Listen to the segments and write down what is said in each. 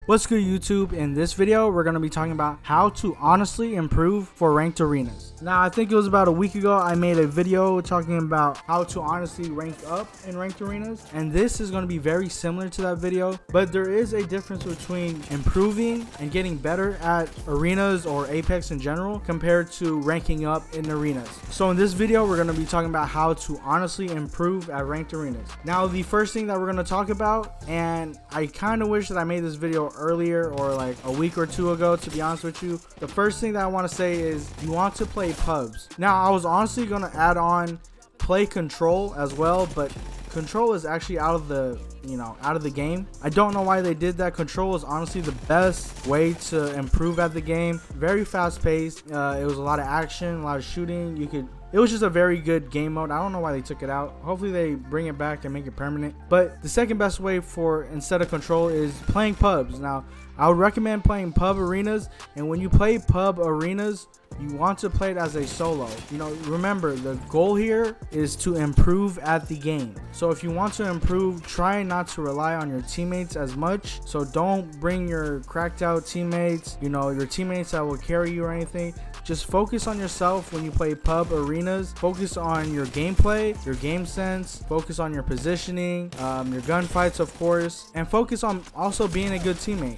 What's good, YouTube? In this video, we're going to be talking about how to honestly improve for ranked arenas. Now, I think it was about a week ago, I made a video talking about how to honestly rank up in ranked arenas. And this is going to be very similar to that video, but there is a difference between improving and getting better at arenas or Apex in general compared to ranking up in arenas. So in this video, we're going to be talking about how to honestly improve at ranked arenas. Now, the first thing that we're going to talk about, and I kind of wish that I made this video earlier or like a week or two ago, to be honest with you. The first thing that I want to say is you want to play pubs. Now, I was honestly going to add on play control as well, but control is actually out of the game. I don't know why they did that. Control is honestly the best way to improve at the game. Very fast paced. It was a lot of action, a lot of shooting. It was just a very good game mode. I don't know why they took it out. Hopefully they bring it back and make it permanent. But the second best way for instead of control is playing pubs. Now, I would recommend playing pub arenas, and when you play pub arenas, you want to play it as a solo. Remember, the goal here is to improve at the game. So if you want to improve, try not to rely on your teammates as much. So don't bring your cracked out teammates, your teammates that will carry you or anything. Just focus on yourself when you play pub arenas. Focus on your gameplay, your game sense, focus on your positioning, your gunfights, of course, and focus on also being a good teammate.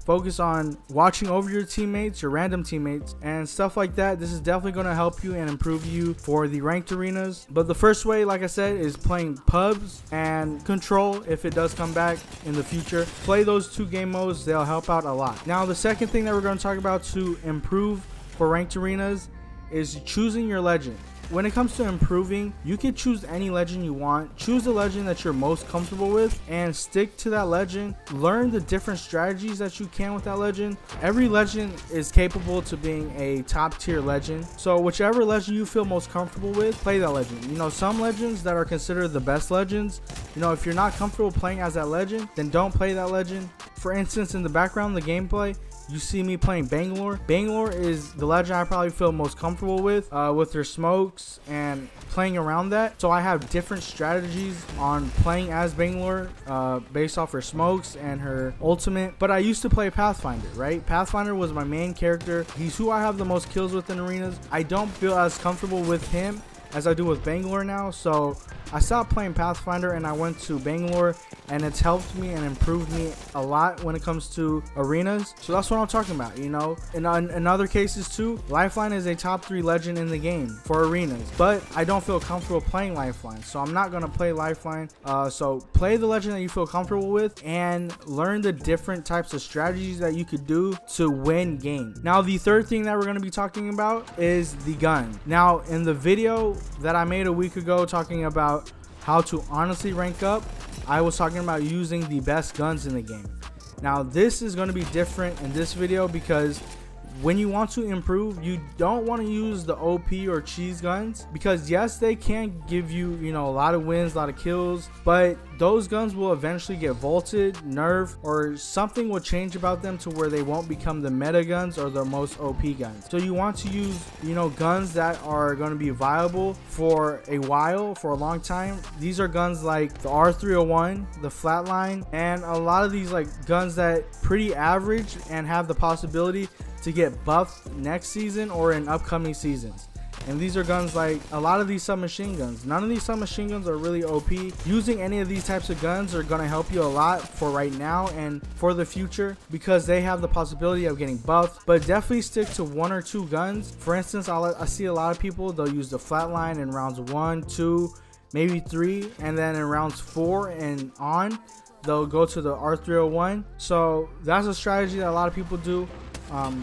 Focus on watching over your teammates, your random teammates, and stuff like that. This is definitely going to help you and improve you for the ranked arenas. But the first way, like I said, is playing pubs and control. If it does come back in the future, play those two game modes. They'll help out a lot. Now, the second thing that we're going to talk about to improve for ranked arenas is choosing your legend. When it comes to improving, you can choose any legend you want. Choose the legend that you're most comfortable with and stick to that legend. Learn the different strategies that you can with that legend. Every legend is capable to being a top tier legend. So whichever legend you feel most comfortable with, play that legend. Some legends that are considered the best legends, if you're not comfortable playing as that legend, then don't play that legend. For instance, in the background, the gameplay, you see me playing Bangalore. Bangalore is the legend I probably feel most comfortable with her smokes and playing around that. So I have different strategies on playing as Bangalore based off her smokes and her ultimate. But I used to play Pathfinder, right? Pathfinder was my main character. He's who I have the most kills with in arenas. I don't feel as comfortable with him as I do with Bangalore now, so I stopped playing Pathfinder and I went to Bangalore, and it's helped me and improved me a lot when it comes to arenas. So that's what I'm talking about. In other cases too, Lifeline is a top 3 legend in the game for arenas, but I don't feel comfortable playing Lifeline, so I'm not gonna play Lifeline. So play the legend that you feel comfortable with and learn the different types of strategies that you could do to win games. Now, the third thing that we're gonna be talking about is the gun. Now, in the video that I made a week ago talking about how to honestly rank up, I was talking about using the best guns in the game. Now, this is going to be different in this video because when you want to improve, you don't want to use the OP or cheese guns, because yes, they can give you, a lot of wins, a lot of kills, but those guns will eventually get vaulted, nerfed, or something will change about them to where they won't become the meta guns or the most OP guns. So you want to use, guns that are going to be viable for a while, for a long time. These are guns like the R301, the Flatline, and a lot of these guns that pretty average and have the possibility to get buffed next season or in upcoming seasons. And these are guns like a lot of these submachine guns. None of these submachine guns are really OP. Using any of these types of guns are going to help you a lot for right now and for the future, because they have the possibility of getting buffed. But definitely stick to 1 or 2 guns. For instance, I see a lot of people, they'll use the Flatline in rounds 1, 2, maybe 3, and then in rounds 4 and on, they'll go to the R301. So that's a strategy that a lot of people do.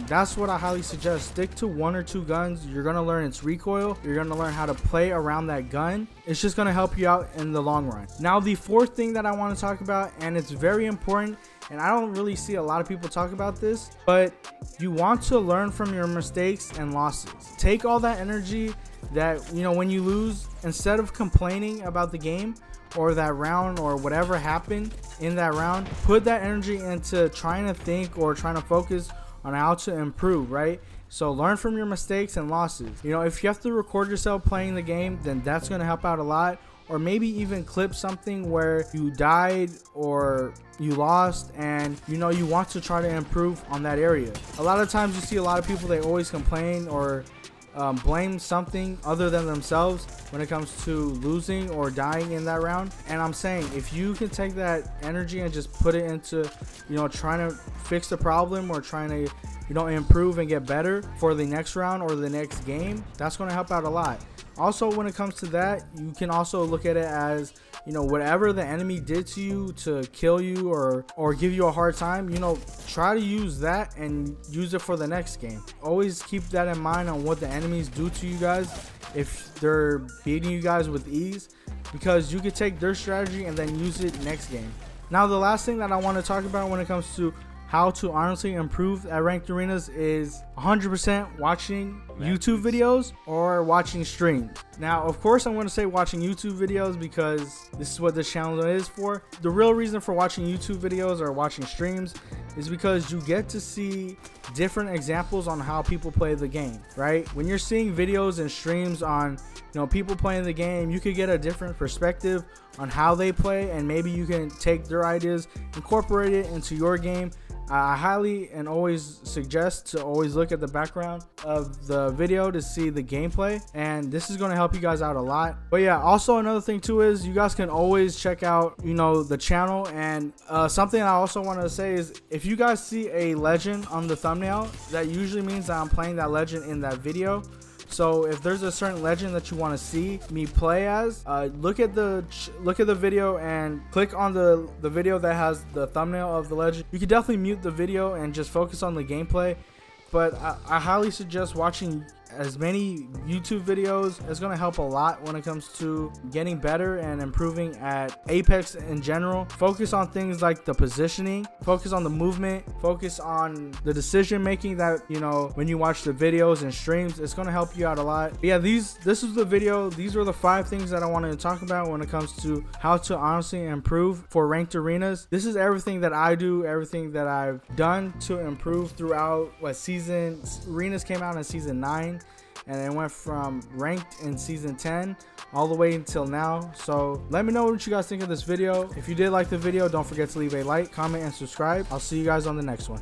That's what I highly suggest. Stick to 1 or 2 guns. You're going to learn its recoil. You're going to learn how to play around that gun. It's just going to help you out in the long run. Now, the fourth thing that I want to talk about, and it's very important, and I don't really see a lot of people talk about this, but you want to learn from your mistakes and losses. Take all that energy that, when you lose, instead of complaining about the game or that round or whatever happened in that round, put that energy into trying to think or trying to focus on how to improve, right? So learn from your mistakes and losses. If you have to record yourself playing the game, then that's going to help out a lot. or maybe even clip something where you died or you lost and you know you want to try to improve on that area. A lot of times you see a lot of people, they always complain or blame something other than themselves when it comes to losing or dying in that round. And I'm saying, if you can take that energy and just put it into, you know, trying to fix the problem or trying to, you know, improve and get better for the next round or the next game, that's going to help out a lot. Also, when it comes to that, you can also look at it as, you know, whatever the enemy did to you to kill you or give you a hard time, you know, try to use that and use it for the next game. Always keep that in mind on what the enemies do to you guys if they're beating you guys with ease, because you could take their strategy and then use it next game. Now, the last thing that I want to talk about when it comes to how to honestly improve at ranked arenas is 100% watching YouTube videos or watching streams. Now, of course, I'm going to say watching YouTube videos because this is what this channel is for. The real reason for watching YouTube videos or watching streams is because you get to see different examples on how people play the game, right? When you're seeing videos and streams on, you know, people playing the game, you could get a different perspective on how they play, and maybe you can take their ideas, incorporate it into your game. I highly and always suggest to always look at the background of the video to see the gameplay, and this is going to help you guys out a lot. But yeah, also another thing too is you guys can always check out, you know, the channel. And something I also want to say is, if you guys see a legend on the thumbnail, that usually means that I'm playing that legend in that video. So if there's a certain legend that you want to see me play as, look at the video and click on the video that has the thumbnail of the legend. You can definitely mute the video and just focus on the gameplay, but I highly suggest watching as many YouTube videos. It's going to help a lot when it comes to getting better and improving at Apex in general. Focus on things like the positioning, focus on the movement, focus on the decision making that, you know, when you watch the videos and streams, it's going to help you out a lot. But yeah, this is the video. These were the 5 things that I wanted to talk about when it comes to how to honestly improve for ranked arenas. This is everything that I do, everything that I've done to improve throughout what season. Arenas came out in season 9. And it went from ranked in season 10 all the way until now. So let me know what you guys think of this video. If you did like the video, don't forget to leave a like, comment, and subscribe. I'll see you guys on the next one.